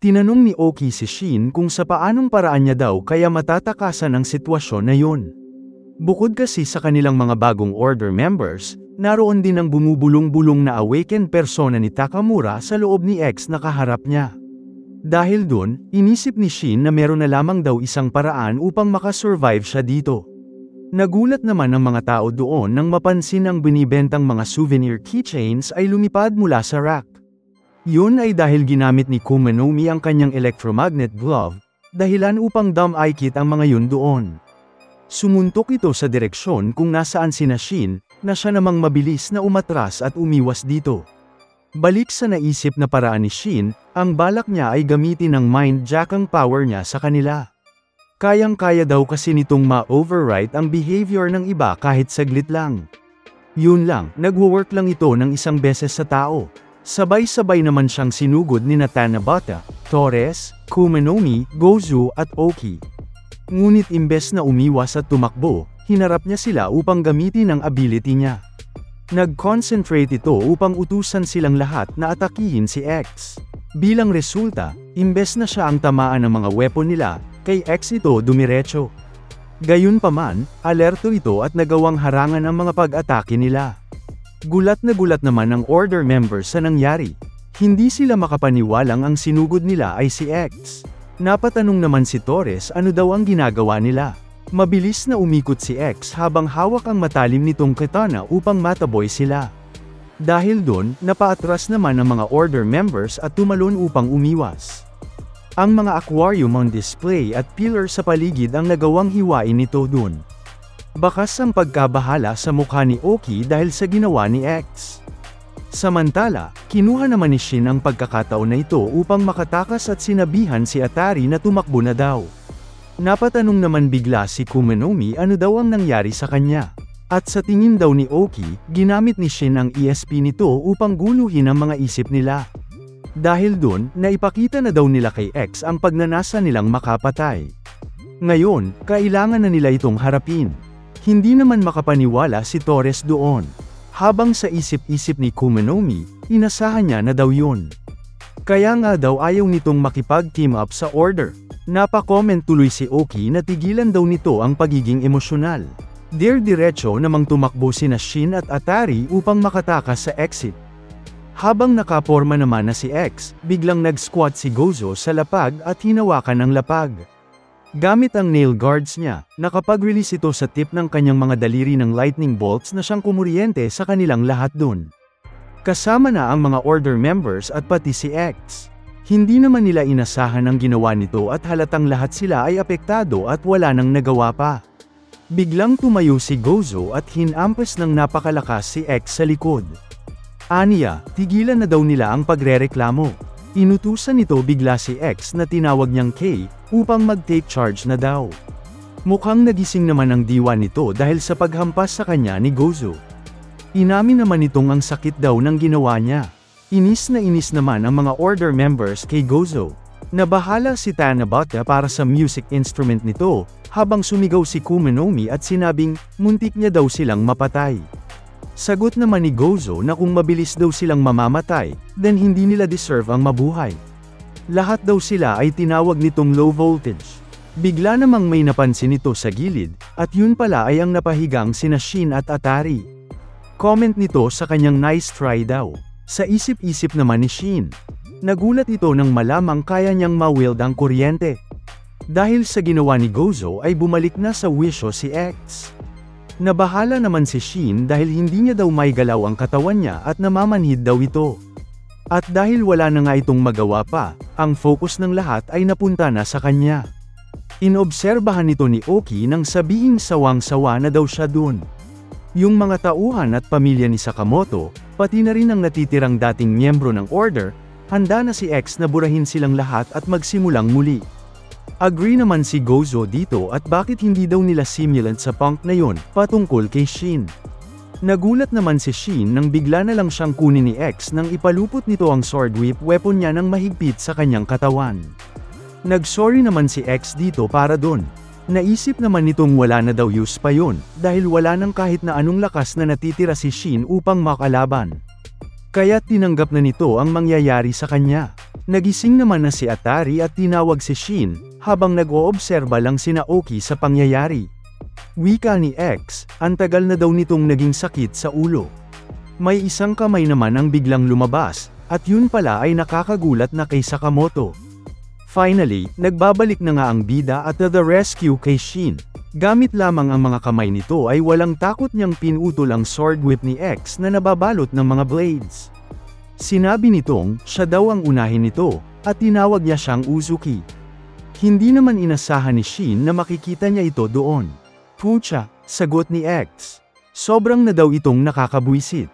Tinanong ni Oki si Shin kung sa paanong paraan niya daw kaya matatakasan ang sitwasyon na yun. Bukod kasi sa kanilang mga bagong order members, naroon din ang bumubulong-bulong na awakened persona ni Takamura sa loob ni X na kaharap niya. Dahil dun, inisip ni Shin na meron na lamang daw isang paraan upang makasurvive siya dito. Nagulat naman ang mga tao doon nang mapansin ang binibentang mga souvenir keychains ay lumipad mula sa rack. Yun ay dahil ginamit ni Kumenomi ang kanyang electromagnet glove, dahilan upang dumb-eye-kit ang mga yun doon. Sumuntok ito sa direksyon kung nasaan sina Shin, na siya namang mabilis na umatras at umiwas dito. Balik sa naisip na paraan ni Shin, ang balak niya ay gamitin ng mind jack ang power niya sa kanila. Kayang-kaya daw kasi nitong ma-overwrite ang behavior ng iba kahit saglit lang. Yun lang, nagwo-work lang ito ng isang beses sa tao. Sabay-sabay naman siyang sinugod ni Tanabata, Torres, Kumenomi, Gozu at Oki. Ngunit imbes na umiwas at tumakbo, hinarap niya sila upang gamitin ang ability niya. Nag-concentrate ito upang utusan silang lahat na atakihin si X. Bilang resulta, imbes na siya ang tamaan ng mga weapon nila, kay X ito dumiretso. Gayunpaman, alerto ito at nagawang harangan ang mga pag-atake nila. Gulat na gulat naman ang order members sa nangyari. Hindi sila makapaniwalang ang sinugod nila ay si X. Napatanong naman si Torres ano daw ang ginagawa nila. Mabilis na umikot si X habang hawak ang matalim nitong katana upang mataboy sila. Dahil doon, napaatras naman ang mga order members at tumalon upang umiwas. Ang mga aquarium on display at pillar sa paligid ang nagawang hiwain nito doon. Bakas ang pagkabahala sa mukha ni Oki dahil sa ginawa ni X. Samantala, kinuha naman ni Shin ang pagkakataon na ito upang makatakas at sinabihan si Atari na tumakbo na daw. Napatanong naman bigla si Kumenomi ano daw ang nangyari sa kanya. At sa tingin daw ni Oki, ginamit ni Shin ang ESP nito upang guluhin ang mga isip nila. Dahil dun, naipakita na daw nila kay X ang pagnanasa nilang makapatay. Ngayon, kailangan na nila itong harapin. Hindi naman makapaniwala si Torres doon. Habang sa isip-isip ni Kumenomi, inasahan niya na daw yun. Kaya nga daw ayaw nitong makipag-team up sa order. Napa-comment tuloy si Oki na tigilan daw nito ang pagiging emosyonal. Diretso namang tumakbo sina Shin at Atari upang makatakas sa exit. Habang nakaporma naman na si X, biglang nag-squat si Gozo sa lapag at hinawakan ang lapag. Gamit ang nail guards niya, nakapag-release ito sa tip ng kanyang mga daliri ng lightning bolts na siyang kumuryente sa kanilang lahat dun. Kasama na ang mga order members at pati si X. Hindi naman nila inasahan ang ginawa nito at halatang lahat sila ay apektado at wala nang nagawa pa. Biglang tumayo si Gozo at hinampas ng napakalakas si X sa likod. Aniya, tigilan na daw nila ang pagrereklamo. Inutusan nito bigla si X na tinawag niyang K, upang mag-take charge na daw. Mukhang nagising naman ang diwa nito dahil sa paghampas sa kanya ni Gozo. Inamin naman nitong ang sakit daw ng ginawa niya. Inis naman ang mga order members kay Gozo. Nabahala si Tanabata para sa music instrument nito, habang sumigaw si Kumenomi at sinabing, muntik niya daw silang mapatay. Sagot naman ni Gozo na kung mabilis daw silang mamamatay, then hindi nila deserve ang mabuhay. Lahat daw sila ay tinawag nitong low voltage. Bigla namang may napansin nito sa gilid, at yun pala ay ang napahigang sina Shin at Atari. Comment nito sa kanyang nice try daw. Sa isip-isip naman ni Shin. Nagulat ito nang malamang kaya niyang ma-wield ang kuryente. Dahil sa ginawa ni Gozo ay bumalik na sa wisho si X. Nabahala naman si Shin dahil hindi niya daw maigalaw ang katawan niya at namamanhid daw ito. At dahil wala na nga itong magawa pa, ang focus ng lahat ay napunta na sa kanya. Inobserbahan nito ni Oki nang sabihing sawang-sawa na daw siya dun. Yung mga tauhan at pamilya ni Sakamoto, pati na rin ang natitirang dating miyembro ng order, handa na si X na burahin silang lahat at magsimulang muli. Agree naman si Gozo dito at bakit hindi daw nila simulant sa punk na yon, patungkol kay Shin. Nagulat naman si Shin nang bigla na lang siyang kunin ni X nang ipalupot nito ang sword whip weapon niya nang mahigpit sa kanyang katawan. Nag-sorry naman si X dito para dun. Naisip naman nitong wala na daw use pa yon, dahil wala nang kahit na anong lakas na natitira si Shin upang makalaban. Kaya tinanggap na nito ang mangyayari sa kanya. Nagising naman na si Atari at tinawag si Shin, habang nag-oobserba lang sina Oki sa pangyayari. Wika ni X, ang tagal na daw nitong naging sakit sa ulo. May isang kamay naman ang biglang lumabas, at yun pala ay nakakagulat na kay Sakamoto. Finally, nagbabalik na nga ang bida at the rescue kay Shin. Gamit lamang ang mga kamay nito ay walang takot niyang pinutol ang sword whip ni X na nababalot ng mga blades. Sinabi nitong, siya daw ang unahin nito, at tinawag niya siyang Uzuki. Hindi naman inasahan ni Shin na makikita niya ito doon. Pucha, sagot ni X. Sobrang na daw itong nakakabwisit.